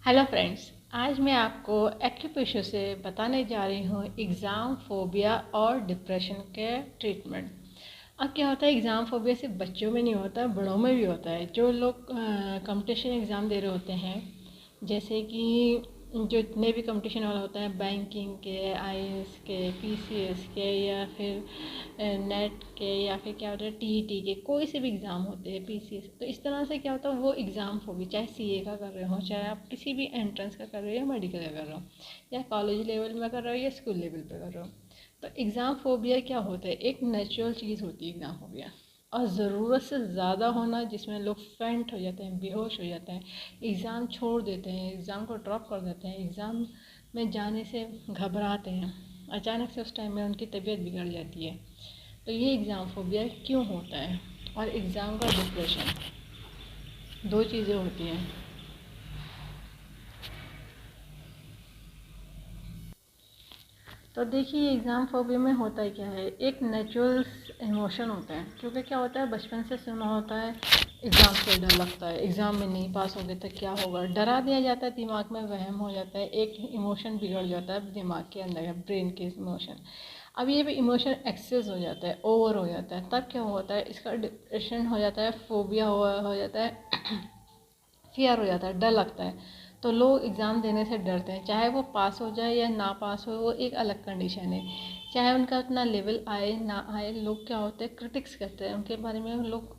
Hello friends, आज मैं आपको एक्यूप्रेशर से बताने जा रही हूँ एग्ज़ाम फोबिया और डिप्रेशन के ट्रीटमेंट। अब क्या होता है, एग्ज़ाम फोबिया सिर्फ बच्चों में नहीं होता, बड़ों में भी होता है। जो लोग कंपटीशन एग्ज़ाम दे रहे होते हैं, जैसे कि जो जितने भी कंपटीशन वाला होता है, बैंकिंग के, आईएएस के, पीसीएस के, या फिर नेट के, या फिर क्या होता है टीईटी के, कोई से भी एग्ज़ाम होते हैं, पीसीएस। तो इस तरह से क्या होता है, वो एग्ज़ाम फोबिया, चाहे सीए का कर रहे हो, चाहे आप किसी भी एंट्रेंस का कर रहे हो, या मेडिकल का कर रहे हो, या कॉलेज लेवल में कर रहे हो, या स्कूल लेवल पे कर रहे हो। तो एग्ज़ाम फोबिया क्या होता है, एक नेचुरल चीज़ होती है एग्ज़ाम फोबिया, और ज़रूरत से ज़्यादा होना, जिसमें लोग फेंट हो जाते हैं, बेहोश हो जाते हैं, एग्ज़ाम छोड़ देते हैं, एग्ज़ाम को ड्रॉप कर देते हैं, एग्ज़ाम में जाने से घबराते हैं, अचानक से उस टाइम में उनकी तबीयत बिगड़ जाती है। तो ये एग्ज़ाम फोबिया क्यों होता है, और एग्ज़ाम का डिप्रेशन, दो चीज़ें होती हैं। तो देखिए, एग्ज़ाम फोबिया में होता है क्या है, एक नेचुरल इमोशन होता है। क्योंकि क्या होता है, बचपन से सुना होता है एग्ज़ाम से डर लगता है, एग्ज़ाम में नहीं पास होगे तो क्या होगा, डरा दिया जाता है, दिमाग में वहम हो जाता है, एक इमोशन बिगड़ जाता है दिमाग के अंदर, ब्रेन के इमोशन। अब ये भी इमोशन एक्सेस हो जाता है, ओवर हो जाता है, तब क्या होता है, इसका डिप्रेशन हो जाता है, फोबिया हो जाता है, फियर हो जाता है, डर लगता है। तो लोग एग्ज़ाम देने से डरते हैं, चाहे वो पास हो जाए या ना पास हो, वो एक अलग कंडीशन है। चाहे उनका उतना लेवल आए ना आए, लोग क्या होते हैं, क्रिटिक्स करते हैं उनके बारे में। लोग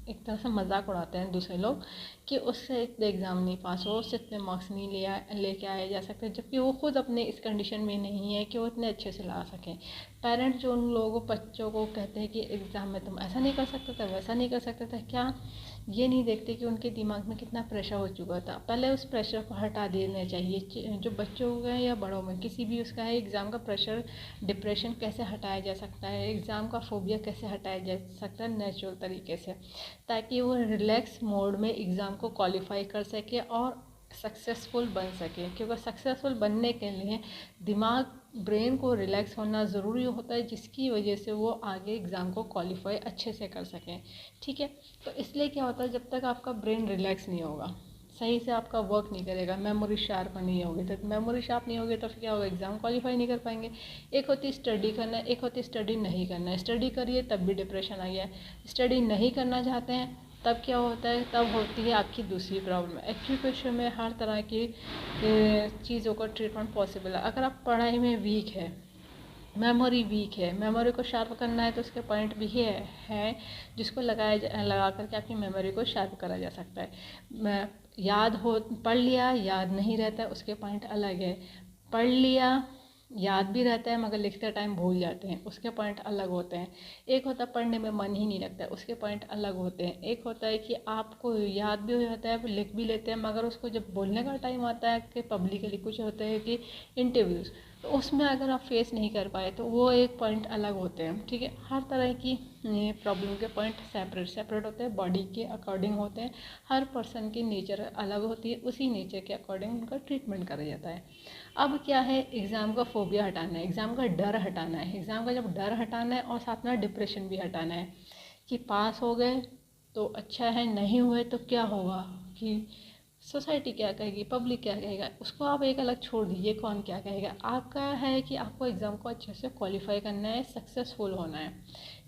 एक तरह से मजाक उड़ाते हैं दूसरे लोग, कि उससे इतने एग्ज़ाम नहीं पास हो, उससे इतने मार्क्स नहीं लेके आए जा सकते, जबकि वो खुद अपने इस कंडीशन में नहीं है कि वो इतने अच्छे से ला सकें। पेरेंट्स जो उन लोगों बच्चों को कहते हैं कि एग्ज़ाम में तुम ऐसा नहीं कर सकते थे, वैसा नहीं कर सकते थे, क्या ये नहीं देखते कि उनके दिमाग में कितना प्रेशर हो चुका था। पहले उस प्रेशर को हटा देना चाहिए। जो बच्चों का है या बड़ों में किसी भी उसका है, एग्ज़ाम का प्रेशर, डिप्रेशन कैसे हटाया जा सकता है, एग्ज़ाम का फोबिया कैसे हटाया जा सकता है नेचुरल तरीके से, ताकि वो रिलैक्स मोड में एग्ज़ाम को क्वालिफाई कर सके और सक्सेसफुल बन सके। क्योंकि सक्सेसफुल बनने के लिए दिमाग, ब्रेन को रिलैक्स होना ज़रूरी होता है, जिसकी वजह से वो आगे एग्ज़ाम को क्वालिफाई अच्छे से कर सकें। ठीक है, तो इसलिए क्या होता है, जब तक आपका ब्रेन रिलैक्स नहीं होगा, सही से आपका वर्क नहीं करेगा, मेमोरी शार्प नहीं होगी, तो मेमोरी शार्प नहीं होगी तो फिर क्या होगा, एग्ज़ाम क्वालिफाई नहीं कर पाएंगे। एक होती है स्टडी करना, एक होती है स्टडी नहीं करना है। स्टडी करिए तब भी डिप्रेशन आ गया, स्टडी नहीं करना चाहते हैं तब क्या होता है, तब होती है आपकी दूसरी प्रॉब्लम। एजुकेशन में हर तरह की चीज़ों का ट्रीटमेंट पॉसिबल है। अगर आप पढ़ाई में वीक है, मेमोरी वीक है, मेमोरी को शार्प करना है, तो उसके पॉइंट भी है जिसको लगा करके आपकी मेमोरी को शार्प करा जा सकता है। याद हो, पढ़ लिया याद नहीं रहता है, उसके पॉइंट अलग है। पढ़ लिया याद भी रहता है मगर लिखते टाइम भूल जाते हैं, उसके पॉइंट अलग होते हैं। एक होता है पढ़ने में मन ही नहीं लगता है, उसके पॉइंट अलग होते हैं। एक होता है कि आपको याद भी हो जाता है, लिख भी लेते हैं, मगर उसको जब बोलने का टाइम आता है, कि पब्लिकली कुछ होते हैं कि इंटरव्यूज़, तो उसमें अगर आप फेस नहीं कर पाए तो वो एक पॉइंट अलग होते हैं। ठीक है, हर तरह की प्रॉब्लम के पॉइंट सेपरेट सेपरेट होते हैं, बॉडी के अकॉर्डिंग होते हैं। हर पर्सन की नेचर अलग होती है, उसी नेचर के अकॉर्डिंग उनका ट्रीटमेंट करा जाता है। अब क्या है, एग्ज़ाम का फोबिया हटाना है, एग्ज़ाम का डर हटाना है। एग्ज़ाम का जब डर हटाना है और साथ में डिप्रेशन भी हटाना है, कि पास हो गए तो अच्छा है, नहीं हुए तो क्या होगा, कि सोसाइटी क्या कहेगी, पब्लिक क्या कहेगा, उसको आप एक अलग छोड़ दीजिए, कौन क्या कहेगा। आपका है कि आपको एग्ज़ाम को अच्छे से क्वालिफाई करना है, सक्सेसफुल होना है।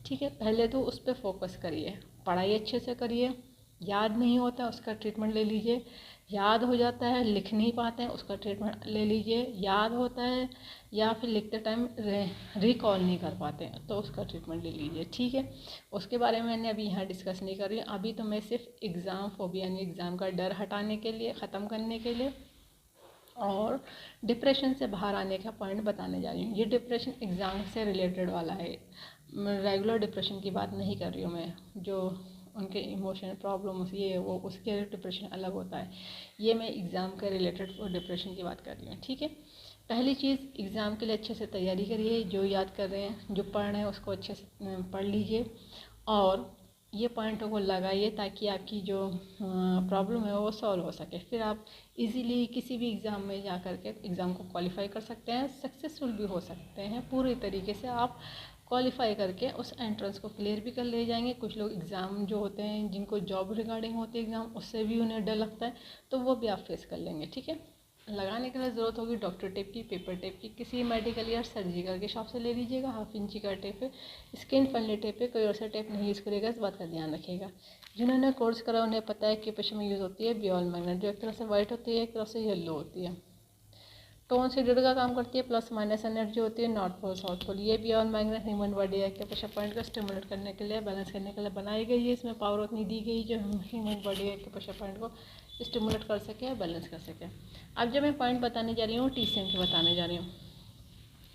ठीक है, पहले तो उस पर फोकस करिए, पढ़ाई अच्छे से करिए। याद नहीं होता उसका ट्रीटमेंट ले लीजिए, याद हो जाता है लिख नहीं पाते हैं उसका ट्रीटमेंट ले लीजिए, याद होता है या फिर लिखते टाइम रिकॉल नहीं कर पाते हैं तो उसका ट्रीटमेंट ले लीजिए। ठीक है, उसके बारे में मैंने अभी यहाँ डिस्कस नहीं कर रही हूँ। अभी तो मैं सिर्फ एग्ज़ाम फोबिया यानी एग्ज़ाम का डर हटाने के लिए, ख़त्म करने के लिए, और डिप्रेशन से बाहर आने का पॉइंट बताने जा रही हूँ। ये डिप्रेशन एग्ज़ाम से रिलेटेड वाला है, रेगुलर डिप्रेशन की बात नहीं कर रही हूँ मैं। जो उनके इमोशन प्रॉब्लम्स ये वो, उसके डिप्रेशन अलग होता है। ये मैं एग्ज़ाम के रिलेटेड डिप्रेशन की बात कर रही हूँ। ठीक है, पहली चीज़, एग्ज़ाम के लिए अच्छे से तैयारी करिए। जो याद कर रहे हैं, जो पढ़ रहे हैं, उसको अच्छे से पढ़ लीजिए, और ये पॉइंटों को लगाइए ताकि आपकी जो प्रॉब्लम है वो सॉल्व हो सके। फिर आप इजीली किसी भी एग्ज़ाम में जा कर के एग्ज़ाम को क्वालिफाई कर सकते हैं, सक्सेसफुल भी हो सकते हैं। पूरे तरीके से आप क्वालिफाई करके उस एंट्रेंस को क्लियर भी कर ले जाएंगे। कुछ लोग एग्ज़ाम जो होते हैं जिनको जॉब रिगार्डिंग होते हैं एग्ज़ाम, उससे भी उन्हें डर लगता है, तो वो भी आप फेस कर लेंगे। ठीक है, लगाने के लिए ज़रूरत होगी डॉक्टर टेप की, पेपर टेप की, किसी मेडिकल या सर्जिकल के शॉप से ले लीजिएगा। 1/2 इंची का टेप है, स्किन फ्रेंडली टेप है, कोई और सा टेप नहीं यूज़ करेगा, इस बात का ध्यान रखिएगा। जिन्होंने कोर्स करा उन्हें पता है कि पेशे में यूज़ होती है बियोल मैग्नेट, जो एक तरह से वाइट होती है, एक तरह से येलो होती है। टोन सीडर का काम करती है, प्लस माइनस एनर्जी होती है, नॉर्थ पोल साउथ पोल। ये बियोल मैग्नेट ह्यूमन बॉडी के प्रेशर पॉइंट को स्टिमुलेट करने के लिए, बैलेंस करने के लिए बनाई गई है। इसमें पावर उतनी दी गई जो ह्यूमन बॉडी के प्रेशर पॉइंट को स्टिमुलेट कर सके और बैलेंस कर सके। अब जब मैं पॉइंट बताने जा रही हूँ, TCM के बताने जा रही हूँ।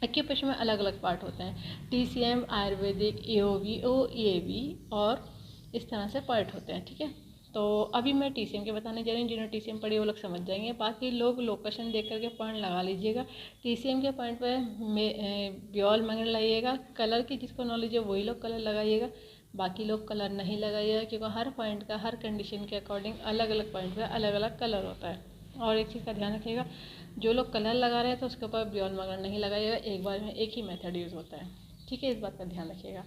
एक्यूप्रेशर में अलग अलग पार्ट होते हैं, TCM, आयुर्वेदिक, AOV, OAV और इस तरह से पार्ट होते हैं। ठीक है, तो अभी मैं TCM के बताने जा रही हूँ। जिन्होंने TCM पढ़ी वो लोग समझ जाएंगे, बाकी लोग लोकेशन देख करके पॉइंट लगा लीजिएगा। TCM के पॉइंट पे बियोल मैग्नेट लगाइएगा। कलर की जिसको नॉलेज है वही लोग कलर लगाइएगा, बाकी लोग कलर नहीं लगाइएगा, क्योंकि हर पॉइंट का हर कंडीशन के अकॉर्डिंग अलग अलग पॉइंट पे अलग अलग कलर होता है। और एक चीज़ का ध्यान रखिएगा, जो लोग कलर लगा रहे हैं तो उसके ऊपर बियोल मैग्नेट नहीं लगाइएगा, एक बार में एक ही मेथड यूज़ होता है। ठीक है, इस बात का ध्यान रखिएगा।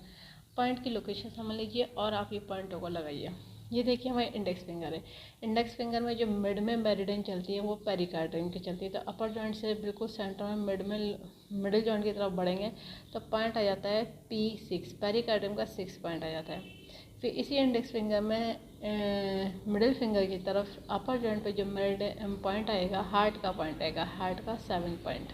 पॉइंट की लोकेशन समझ लीजिए और आप ये पॉइंटों को लगाइए। ये देखिए हमारे इंडेक्स फिंगर है। इंडेक्स फिंगर में जो मिड में मेरिडियन चलती है वो पेरिकार्डियम की चलती है, तो अपर जॉइंट से बिल्कुल सेंटर में मिडिल जॉइंट की तरफ बढ़ेंगे तो पॉइंट आ जाता है P6, पेरिकार्डियम का 6 पॉइंट आ जाता है। फिर इसी इंडेक्स फिंगर में मिडिल फिंगर की तरफ अपर जॉइंट पे जो पॉइंट आएगा, हार्ट का पॉइंट आएगा, हार्ट का 7 पॉइंट।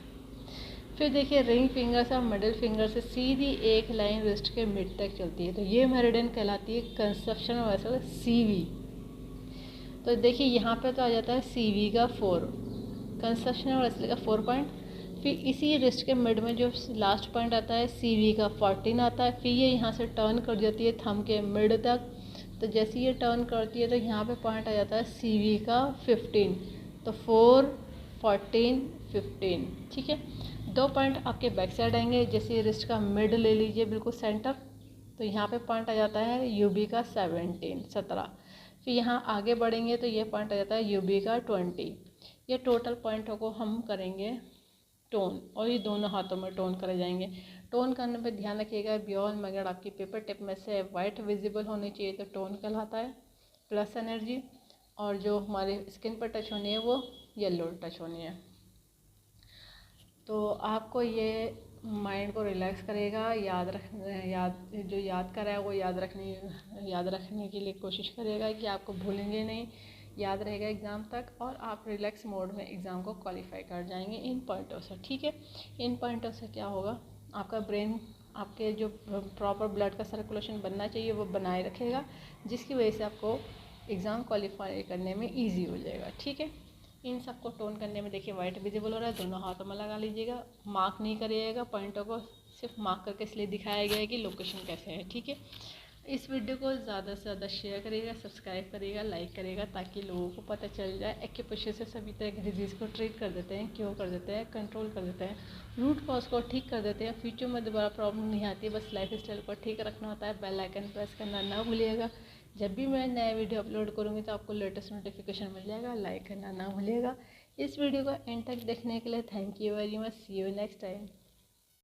फिर देखिए रिंग फिंगर से और मिडिल फिंगर से सीधी एक लाइन रिस्ट के मिड तक चलती है, तो ये मेरिडियन कहलाती है कंसेप्शन वेसल CV। तो देखिए यहाँ पे तो आ जाता है CV का 4, कंसेप्शन वेसल का 4 पॉइंट। फिर इसी रिस्ट के मिड में जो लास्ट पॉइंट आता है CV का 14 आता है। फिर ये यहाँ से टर्न कर जाती है थंब के मिड तक, तो जैसे ये टर्न करती है तो यहाँ पे पॉइंट आ जाता है CV का 15, तो 4, 14, 15। ठीक है, 2 पॉइंट आपके बैक साइड आएंगे। जैसे रिस्ट का मिड ले लीजिए बिल्कुल सेंटर, तो यहाँ पे पॉइंट आ जाता है UB का 17। फिर यहाँ आगे बढ़ेंगे तो ये पॉइंट आ जाता है UB का 20। ये टोटल पॉइंटों को हम करेंगे टोन, और ये दोनों हाथों में टोन करे जाएंगे। टोन करने पे ध्यान रखिएगा, बियोल मैग्नेट आपकी पेपर टिप में से वाइट विजिबल होनी चाहिए तो टोन कहलाता है, प्लस एनर्जी। और जो हमारे स्किन पर टच होनी है वो येलो टच होनी है। तो आपको ये माइंड को रिलैक्स करेगा, याद कर रहा है वो याद रखने के लिए कोशिश करेगा कि आपको भूलेंगे नहीं, याद रहेगा एग्ज़ाम तक, और आप रिलैक्स मोड में एग्ज़ाम को क्वालिफाई कर जाएंगे इन पॉइंटों से। ठीक है, इन पॉइंटों से क्या होगा, आपका ब्रेन आपके जो प्रॉपर ब्लड का सर्कुलेशन बनना चाहिए वो बनाए रखेगा, जिसकी वजह से आपको एग्ज़ाम क्वालिफाई करने में ईजी हो जाएगा। ठीक है, इन सबको टोन करने में देखिए वाइट विजिबल हो रहा है, दोनों हाथों में लगा लीजिएगा। मार्क नहीं करिएगा पॉइंटों को, सिर्फ मार्क करके इसलिए दिखाया गया है कि लोकेशन कैसे है। ठीक है, इस वीडियो को ज़्यादा से ज़्यादा शेयर करिएगा, सब्सक्राइब करिएगा, लाइक करिएगा, ताकि लोगों को पता चल जाए। एक्यूप्रेशर से सभी तरह के डिजीज़ को ट्रीट कर देते हैं, क्योर कर देते हैं, कंट्रोल कर देते हैं, रूट कॉज को ठीक कर देते हैं। फ्यूचर में दोबारा प्रॉब्लम नहीं आती, बस लाइफ स्टाइल को ठीक रखना होता है। बेल आइकन प्रेस करना ना भूलिएगा। जब भी मैं नया वीडियो अपलोड करूँगी तो आपको लेटेस्ट नोटिफिकेशन मिल जाएगा। लाइक करना ना भूलिएगा। इस वीडियो को एंड तक देखने के लिए thank you very much. See you next time.